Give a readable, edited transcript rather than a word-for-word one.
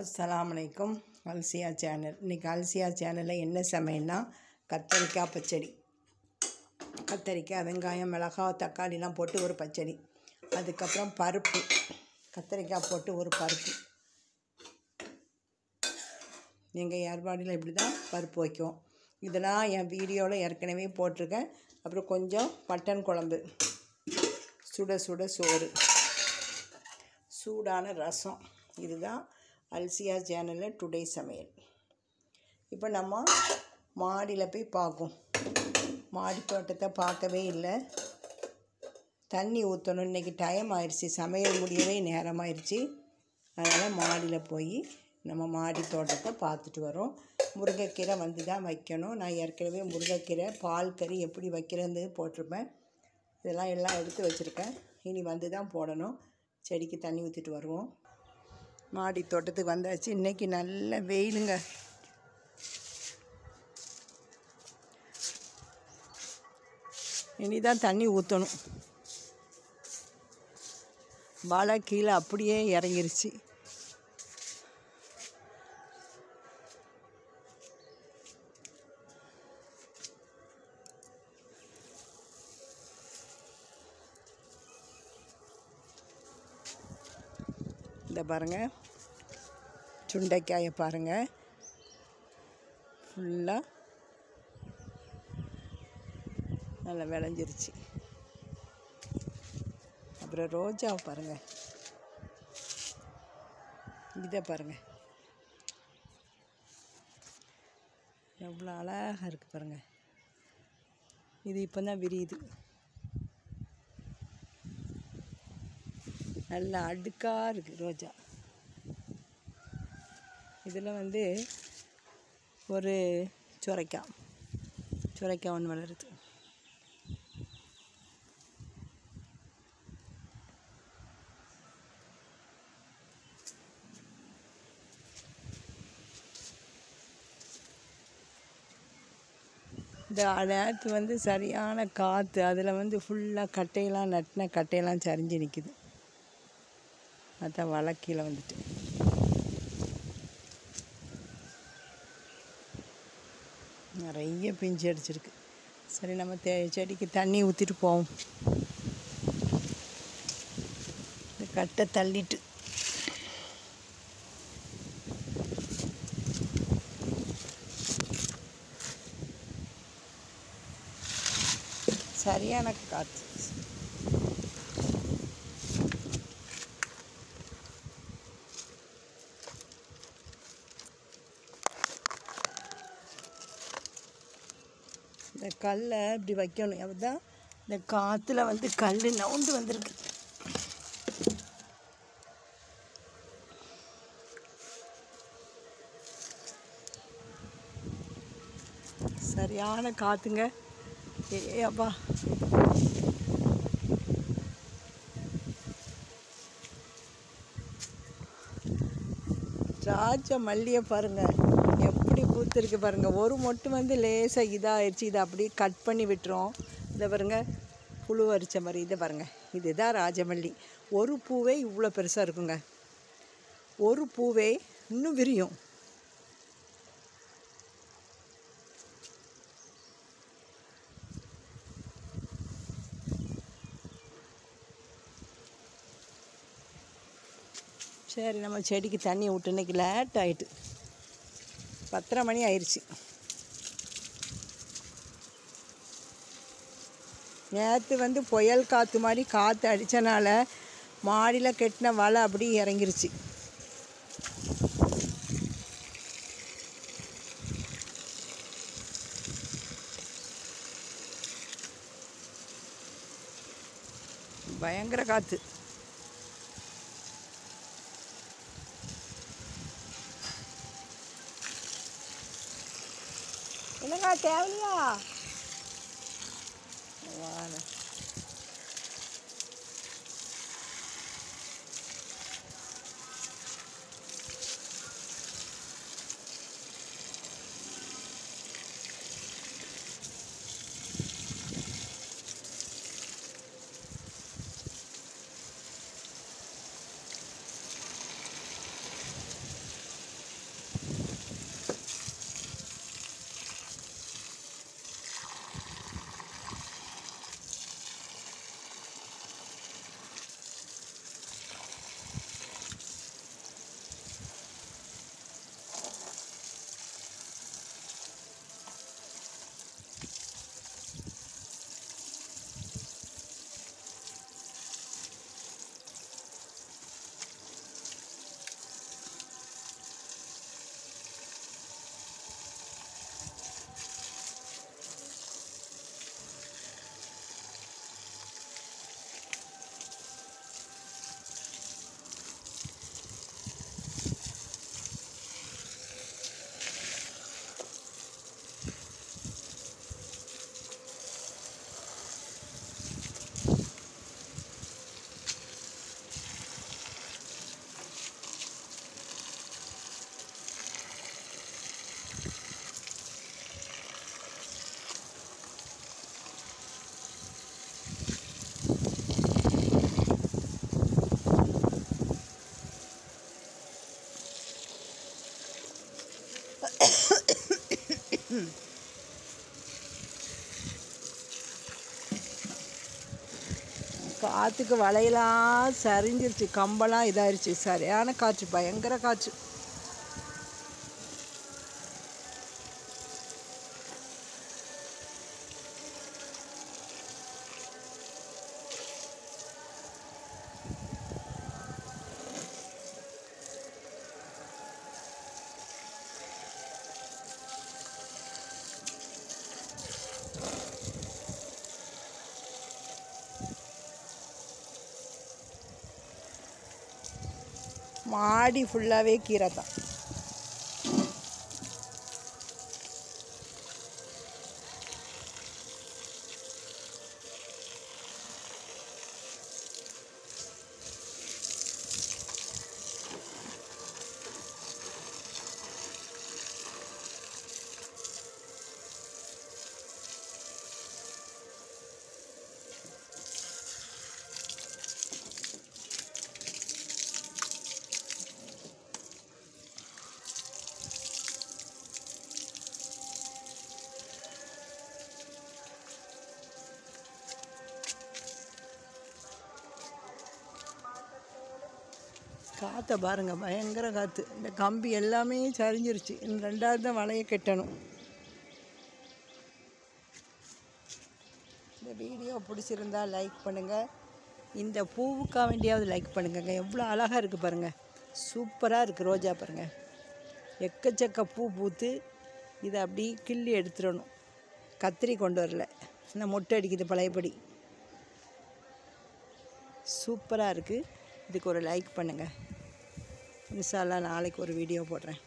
அஸ்ஸலாமலைக்கும். அல்சியா channel. இன்றைக்கி அல்சியா சேனலில் என்ன சமையல்னா கத்தரிக்காய் பச்சடி. கத்தரிக்காய், வெங்காயம், மிளகாய், தக்காளிலாம் போட்டு ஒரு பச்சடி. அதுக்கப்புறம் பருப்பு, கத்தரிக்காய் போட்டு ஒரு பருப்பு. எங்கள் ஏற்பாடில் இப்படி தான் பருப்பு வைக்கும். இதெல்லாம் என் வீடியோவில் ஏற்கனவே போட்டிருக்கேன். அப்புறம் கொஞ்சம் மட்டன் குழம்பு, சுட சுட சோறு, சூடான ரசம். இதுதான் அல்சியா சேனலில் டுடே சமையல். இப்போ நம்ம மாடியில் போய் பார்க்கும். மாடி தோட்டத்தை பார்க்கவே இல்லை. தண்ணி ஊற்றணும். இன்றைக்கி டைம் ஆயிடுச்சு, சமையல் முடியவே நேரமாயிடுச்சு. அதனால் மாடியில் போய் நம்ம மாடி தோட்டத்தை பார்த்துட்டு வரோம். முருங்கைக்கீரை வந்து தான் வைக்கணும். நான் ஏற்கனவே முருங்கைக்கீரை பால் கறி எப்படி வைக்கிறது போட்டிருப்பேன். இதெல்லாம் எடுத்து வச்சுருக்கேன். இனி வந்து தான் போடணும். செடிக்கு தண்ணி ஊற்றிட்டு வருவோம். மாடி தோட்டத்துக்கு வந்தாச்சு. இன்றைக்கி நல்ல வெயிலுங்க. இனி தான் தண்ணி ஊற்றணும். வாழை கீழே அப்படியே இறங்கிருச்சு. இந்த பாருங்கள், சுண்டைக்காயை பாருங்கள், ஃபுல்லாக நல்லா விளைஞ்சிருச்சு. அப்புறம் ரோஜாவை பாருங்கள், இதை பாருங்கள் எவ்வளோ அழகாக இருக்குது பாருங்கள். இது இப்போ தான் விரியுது. நல்லா அடுக்காக இருக்குது ரோஜா. இதில் ஒரு சுரைக்காய் ஒன்று வளருது. இந்த நேரத்து சரியான காற்று. அதில் ஃபுல்லாக கட்டையெல்லாம் நட்டின கட்டையெல்லாம் சரிஞ்சு நிற்கிது. அதான் வழக்கில் நிறைய பிஞ்சு அடிச்சிருக்கு. சரி, நம்ம செடிக்கு தண்ணி ஊற்றிட்டு போவோம். இந்த கட்டை தள்ளிட்டு சரியான காற்று. இந்த கல்லை இப்படி வைக்கணும். அப்பதான் இந்த காற்றுல கல் நவுண்டு வந்திருக்கு. சரியான காற்றுங்க. ஏப்பா, ராஜ மல்லியை பாருங்கள் எப்படி பூத்துருக்கு பாருங்கள். ஒரு மொட்டு லேசாக இதாகிடுச்சு. இதை அப்படியே கட் பண்ணி விட்டுரும். இதை பாருங்கள், புழு அரிச்ச மாதிரி. இதை பாருங்கள், இதுதான் ராஜமல்லி. ஒரு பூவே இவ்வளோ பெருசாக இருக்குங்க. ஒரு பூவே இன்னும் விரியும். சரி, நம்ம செடிக்கு தண்ணி விட்டு. இன்றைக்கி லேட் ஆகிட்டு, 10:30 மணி ஆயிடுச்சு. நேற்று புயல் காற்று மாதிரி காற்று அடித்தனால மாடியில் கட்டின வலை அப்படி இறங்கிருச்சு. பயங்கர காற்று. என்னங்க தேவையா? வாங்க. காற்றுக்கு வலையெல்லாம் சரிஞ்சிருச்சு, கம்பெல்லாம் இதாகிருச்சு. சரியான காற்று, பயங்கர காற்று. மாடி ஃபுல்லாகவே கீரை தான். காற்றை பாருங்கள், பயங்கர காற்று. இந்த கம்பி எல்லாமே சரிஞ்சிருச்சு. இன்னும் 2வது தான் வலையை கட்டணும். இந்த வீடியோ பிடிச்சிருந்தா லைக் பண்ணுங்கள். இந்த பூவுக்காக வேண்டியாவது லைக் பண்ணுங்கங்க. எவ்வளோ அழகாக இருக்குது பாருங்கள், சூப்பராக இருக்குது. ரோஜா பாருங்கள், எக்கச்சக்க பூ பூத்து. இதை அப்படி கிள்ளி எடுத்துடணும். கத்திரி கொண்டு வரல, இன்னும் மொட்டை அடிக்குது பழையபடி. சூப்பராக இருக்குது. இதுக்கு ஒரு லைக் பண்ணுங்கள். இன்ஷா அல்லாஹ் நாளைக்கு ஒரு வீடியோ போடுறேன்.